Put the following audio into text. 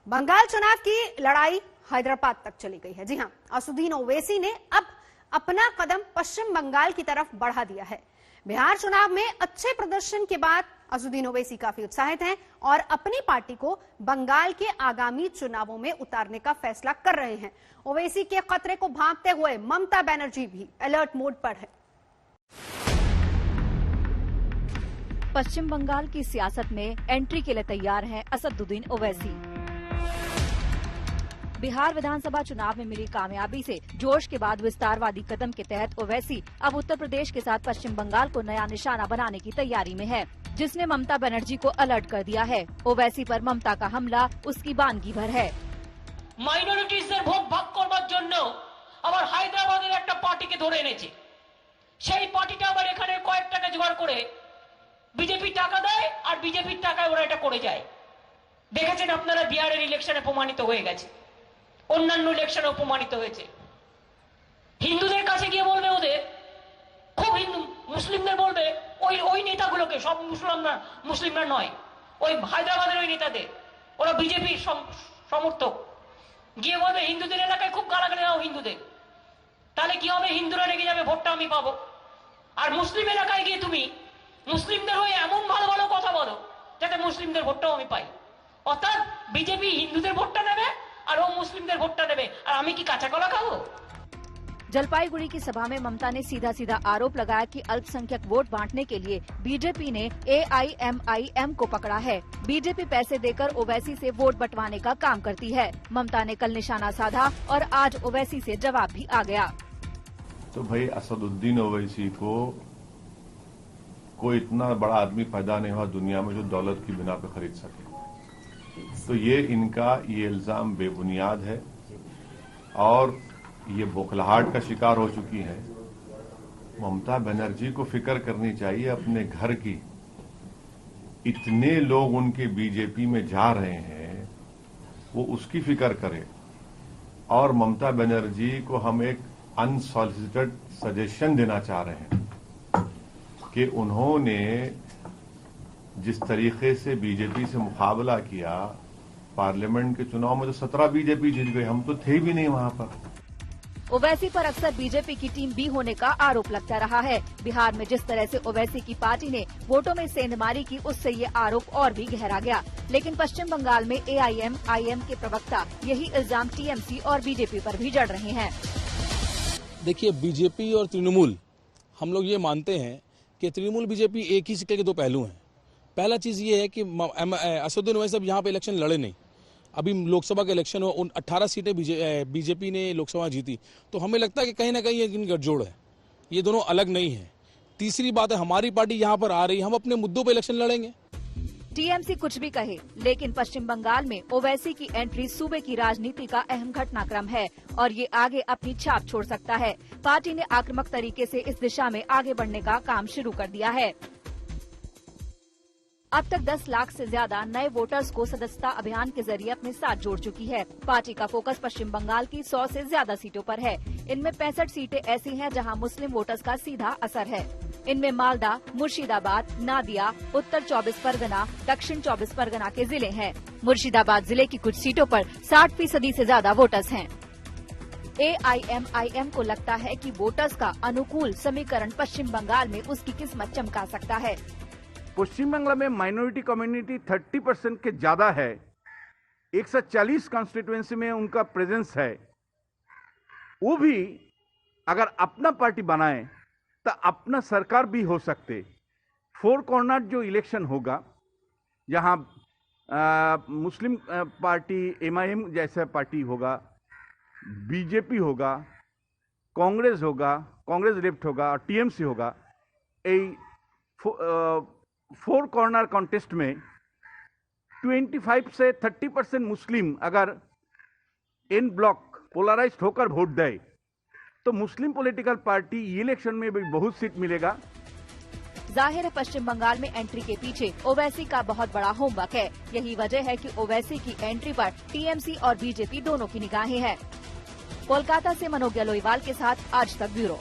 बंगाल चुनाव की लड़ाई हैदराबाद तक चली गई है। जी हां, असदुद्दीन ओवैसी ने अब अपना कदम पश्चिम बंगाल की तरफ बढ़ा दिया है। बिहार चुनाव में अच्छे प्रदर्शन के बाद असदुद्दीन ओवैसी काफी उत्साहित हैं और अपनी पार्टी को बंगाल के आगामी चुनावों में उतारने का फैसला कर रहे हैं। ओवैसी के खतरे को भांपते हुए ममता बनर्जी भी अलर्ट मोड पर है। पश्चिम बंगाल की सियासत में एंट्री के लिए तैयार हैं असदुद्दीन ओवैसी। बिहार विधानसभा चुनाव में मिली कामयाबी से जोश के बाद विस्तारवादी कदम के तहत ओवैसी अब उत्तर प्रदेश के साथ पश्चिम बंगाल को नया निशाना बनाने की तैयारी में है, जिसने ममता बनर्जी को अलर्ट कर दिया है। ओवैसी पर ममता का हमला उसकी बानगी भर है। মাইনরিটিসদের ভোট ভাগ করবার জন্য আবার হায়দ্রাবাদের একটা পার্টিকে ধরে এনেছে। সেই পার্টিটা আবার এখানে কয়েক টাকা জোগাড় করে বিজেপি টাকা দেয় আর বিজেপির টাকায় ওরা এটা করে যায়। দেখেছেন আপনারা, বিহারের ইলেকশনে প্রমাণিত হয়ে গেছে, অন্যান্য ইলেকশনে প্রমাণিত হয়েছে। হিন্দুদের কাছে গিয়ে বলবে ওদের খুব হিন্দু, মুসলিমদের বলবে ওই নেতাগুলোকে, সব মুসলিমরা নয়, ওই হায়দ্রাবাদের ওই নেতাদের, ওরা বিজেপির সমর্থক, গিয়ে বলবে হিন্দুদের এলাকায় খুব গালাগালি দাও হিন্দুদের, তাহলে কি হবে? হিন্দুরা রেগে যাবে, ভোটটা আমি পাবো। আর মুসলিম এলাকায় গিয়ে তুমি মুসলিমদের হয়ে এমন ভালো ভালো কথা বলো যাতে মুসলিমদের ভোটটাও আমি পাই। অর্থাৎ বিজেপি হিন্দুদের ভোটটা নেবে और वो मुस्लिमদের ভোটটা নেবে, আর আমি কি কাঁচা কলা খাবো? जलपाईगुड़ी की सभा में ममता ने सीधा सीधा आरोप लगाया कि अल्पसंख्यक वोट बांटने के लिए बीजेपी ने AIMIM को पकड़ा है। बीजेपी पैसे देकर ओवैसी से वोट बंटवाने का काम करती है। ममता ने कल निशाना साधा और आज ओवैसी से जवाब भी आ गया। तो भाई असदुद्दीन ओवैसी को कोई इतना बड़ा आदमी पैदा नहीं हुआ दुनिया में जो दौलत की बिना पे खरीद सके। तो ये इल्जाम बेबुनियाद है और ये बौखलाहट का शिकार हो चुकी है। ममता बनर्जी को फिक्र करनी चाहिए अपने घर की। इतने लोग उनके बीजेपी में जा रहे हैं, वो उसकी फिक्र करे। और ममता बनर्जी को हम एक अनसॉलिसिटेड सजेशन देना चाह रहे हैं कि उन्होंने जिस तरीके से बीजेपी से मुकाबला किया, पार्लियामेंट के चुनाव में तो 17 बीजेपी जीत गई, हम तो थे भी नहीं वहां पर। ओवैसी पर अक्सर बीजेपी की टीम बी होने का आरोप लगता रहा है। बिहार में जिस तरह से ओवैसी की पार्टी ने वोटों में सेंधमारी की, उससे ये आरोप और भी गहरा गया। लेकिन पश्चिम बंगाल में AIMIM के प्रवक्ता यही इल्जाम TMC और बीजेपी पर भी जड़ रहे हैं। देखिए, बीजेपी और तृणमूल, हम लोग ये मानते हैं कि तृणमूल बीजेपी एक ही सिक्के के दो पहलू हैं। पहला चीज ये है कि असदुद्दीन ओवैसी अब यहाँ पे इलेक्शन लड़े नहीं। अभी लोकसभा के इलेक्शन में उन 18 सीटें बीजेपी ने लोकसभा जीती, तो हमें लगता है कि कहीं ना कहीं ये गठजोड़ है, ये दोनों अलग नहीं है। तीसरी बात है, हमारी पार्टी यहाँ पर आ रही है, हम अपने मुद्दों पर इलेक्शन लड़ेंगे। TMC कुछ भी कहे, लेकिन पश्चिम बंगाल में ओवैसी की एंट्री सूबे की राजनीति का अहम घटनाक्रम है और ये आगे अपनी छाप छोड़ सकता है। पार्टी ने आक्रामक तरीके से इस दिशा में आगे बढ़ने का काम शुरू कर दिया है। अब तक 10 लाख से ज्यादा नए वोटर्स को सदस्यता अभियान के जरिए अपने साथ जोड़ चुकी है। पार्टी का फोकस पश्चिम बंगाल की 100 से ज्यादा सीटों पर है। इनमें 65 सीटें ऐसी हैं जहां मुस्लिम वोटर्स का सीधा असर है। इनमें मालदा, मुर्शिदाबाद, नादिया, उत्तर 24 परगना, दक्षिण 24 परगना के जिले हैं। मुर्शिदाबाद जिले की कुछ सीटों पर 60% से ज्यादा वोटर्स हैं। AIMIM को लगता है कि वोटर्स का अनुकूल समीकरण पश्चिम बंगाल में उसकी किस्मत चमका सकता है। पश्चिम बंगाल में माइनॉरिटी कम्युनिटी 30% के ज्यादा है। 140 कॉन्स्टिट्यूएंसी में उनका प्रेजेंस है। वो भी अगर अपना पार्टी बनाए तो अपना सरकार भी हो सकते। 4 कॉर्नर जो इलेक्शन होगा, जहां मुस्लिम पार्टी MIM जैसा पार्टी होगा, बीजेपी होगा, कांग्रेस होगा, कांग्रेस लेफ्ट होगा और TMC होगा। 4 कॉर्नर कॉन्टेस्ट में 25 से 30% मुस्लिम अगर इन ब्लॉक पोलराइज्ड होकर वोट दे तो मुस्लिम पॉलिटिकल पार्टी इलेक्शन में भी बहुत सीट मिलेगा। जाहिर है पश्चिम बंगाल में एंट्री के पीछे ओवैसी का बहुत बड़ा होमवर्क है। यही वजह है कि ओवैसी की एंट्री पर TMC और बीजेपी दोनों की निगाहें हैं। कोलकाता से मनोज लोईवाल के साथ आज तक ब्यूरो।